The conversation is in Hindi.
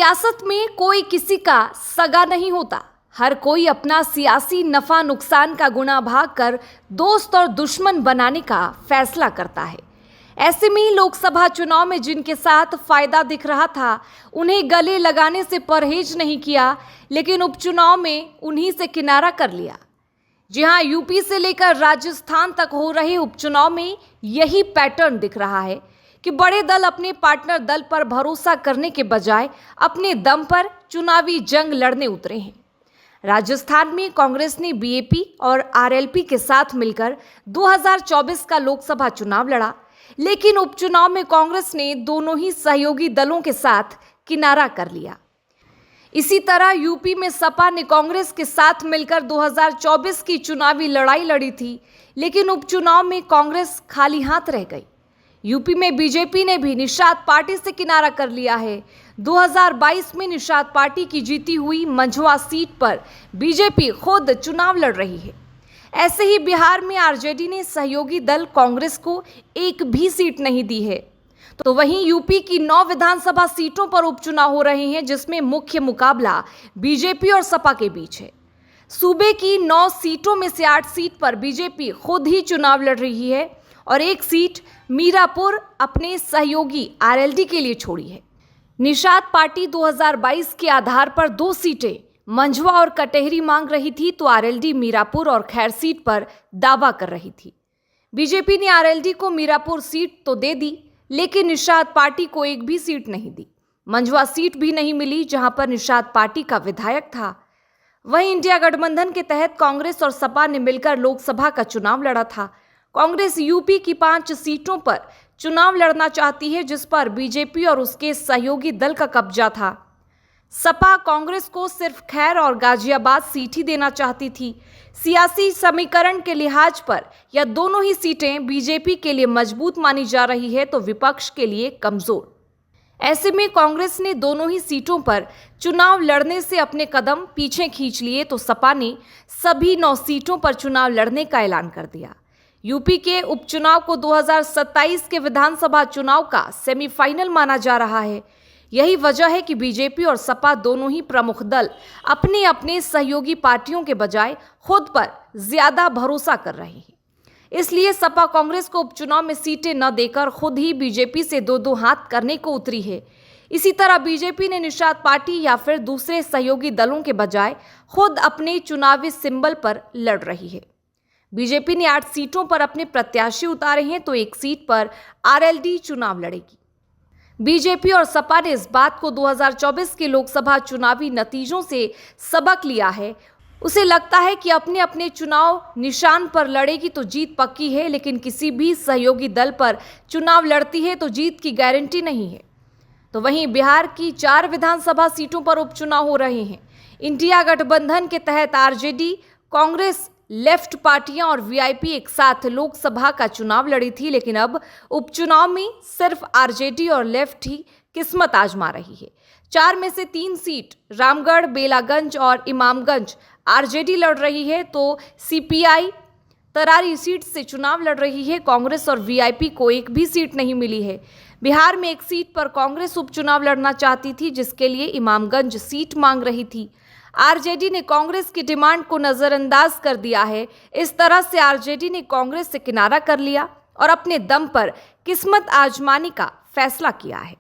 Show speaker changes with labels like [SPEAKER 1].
[SPEAKER 1] सियासत में कोई किसी का सगा नहीं होता। हर कोई अपना सियासी नफा नुकसान का गुणा भागकर दोस्त और दुश्मन बनाने का फैसला करता है। ऐसे में लोकसभा चुनाव में जिनके साथ फायदा दिख रहा था, उन्हें गले लगाने से परहेज नहीं किया, लेकिन उपचुनाव में उन्हीं से किनारा कर लिया। जी हां, यूपी से लेकर राजस्थान तक हो रहे उपचुनाव में यही पैटर्न दिख रहा है कि बड़े दल अपने पार्टनर दल पर भरोसा करने के बजाय अपने दम पर चुनावी जंग लड़ने उतरे हैं। राजस्थान में कांग्रेस ने बीएपी और आरएलपी के साथ मिलकर 2024 का लोकसभा चुनाव लड़ा, लेकिन उपचुनाव में कांग्रेस ने दोनों ही सहयोगी दलों के साथ किनारा कर लिया। इसी तरह यूपी में सपा ने कांग्रेस के साथ मिलकर 2024 की चुनावी लड़ाई लड़ी थी, लेकिन उपचुनाव में कांग्रेस खाली हाथ रह गई। यूपी में बीजेपी ने भी निषाद पार्टी से किनारा कर लिया है। 2022 में निषाद पार्टी की जीती हुई मंझवा सीट पर बीजेपी खुद चुनाव लड़ रही है। ऐसे ही बिहार में आरजेडी ने सहयोगी दल कांग्रेस को एक भी सीट नहीं दी है। तो वहीं यूपी की 9 विधानसभा सीटों पर उपचुनाव हो रहे हैं, जिसमें मुख्य मुकाबला बीजेपी और सपा के बीच है। सूबे की 9 सीटों में से 8 सीट पर बीजेपी खुद ही चुनाव लड़ रही है और एक सीट मीरापुर अपने सहयोगी आरएलडी के लिए छोड़ी है। निषाद पार्टी 2022 के आधार पर 2 सीटें मंझवा और कटेहरी मांग रही थी, तो आरएलडी मीरापुर और खैर सीट पर दावा कर रही थी। बीजेपी ने आरएलडी को मीरापुर सीट तो दे दी, लेकिन निषाद पार्टी को एक भी सीट नहीं दी। मंझवा सीट भी नहीं मिली, जहां पर निषाद पार्टी का विधायक था। वहीं इंडिया गठबंधन के तहत कांग्रेस और सपा ने मिलकर लोकसभा का चुनाव लड़ा था। कांग्रेस यूपी की 5 सीटों पर चुनाव लड़ना चाहती है, जिस पर बीजेपी और उसके सहयोगी दल का कब्जा था। सपा कांग्रेस को सिर्फ खैर और गाजियाबाद सीट ही देना चाहती थी। सियासी समीकरण के लिहाज पर यह दोनों ही सीटें बीजेपी के लिए मजबूत मानी जा रही है, तो विपक्ष के लिए कमजोर। ऐसे में कांग्रेस ने दोनों ही सीटों पर चुनाव लड़ने से अपने कदम पीछे खींच लिए, तो सपा ने सभी 9 सीटों पर चुनाव लड़ने का ऐलान कर दिया। यूपी के उपचुनाव को 2027 के विधानसभा चुनाव का सेमीफाइनल माना जा रहा है। यही वजह है कि बीजेपी और सपा दोनों ही प्रमुख दल अपने अपने सहयोगी पार्टियों के बजाय खुद पर ज्यादा भरोसा कर रहे हैं। इसलिए सपा कांग्रेस को उपचुनाव में सीटें न देकर खुद ही बीजेपी से 2-2 हाथ करने को उतरी है। इसी तरह बीजेपी ने निषाद पार्टी या फिर दूसरे सहयोगी दलों के बजाय खुद अपने चुनावी सिंबल पर लड़ रही है। बीजेपी ने 8 सीटों पर अपने प्रत्याशी उतारे हैं, तो एक सीट पर आरएलडी चुनाव लड़ेगी। बीजेपी और सपा ने इस बात को 2024 के लोकसभा चुनावी नतीजों से सबक लिया है। उसे लगता है कि अपने अपने चुनाव निशान पर लड़ेगी तो जीत पक्की है, लेकिन किसी भी सहयोगी दल पर चुनाव लड़ती है तो जीत की गारंटी नहीं है। तो वहीं बिहार की 4 विधानसभा सीटों पर उपचुनाव हो रहे हैं। इंडिया गठबंधन के तहत आरजेडी, कांग्रेस, लेफ्ट पार्टियां और वीआईपी एक साथ लोकसभा का चुनाव लड़ी थी, लेकिन अब उपचुनाव में सिर्फ आरजेडी और लेफ्ट ही किस्मत आजमा रही है। 4 में से 3 सीट रामगढ़, बेलागंज और इमामगंज आरजेडी लड़ रही है, तो सीपीआई तरारी सीट से चुनाव लड़ रही है। कांग्रेस और वीआईपी को एक भी सीट नहीं मिली है। बिहार में एक सीट पर कांग्रेस उपचुनाव लड़ना चाहती थी, जिसके लिए इमामगंज सीट मांग रही थी। आरजेडी ने कांग्रेस की डिमांड को नजरअंदाज कर दिया है। इस तरह से आरजेडी ने कांग्रेस से किनारा कर लिया और अपने दम पर किस्मत आजमाने का फैसला किया है।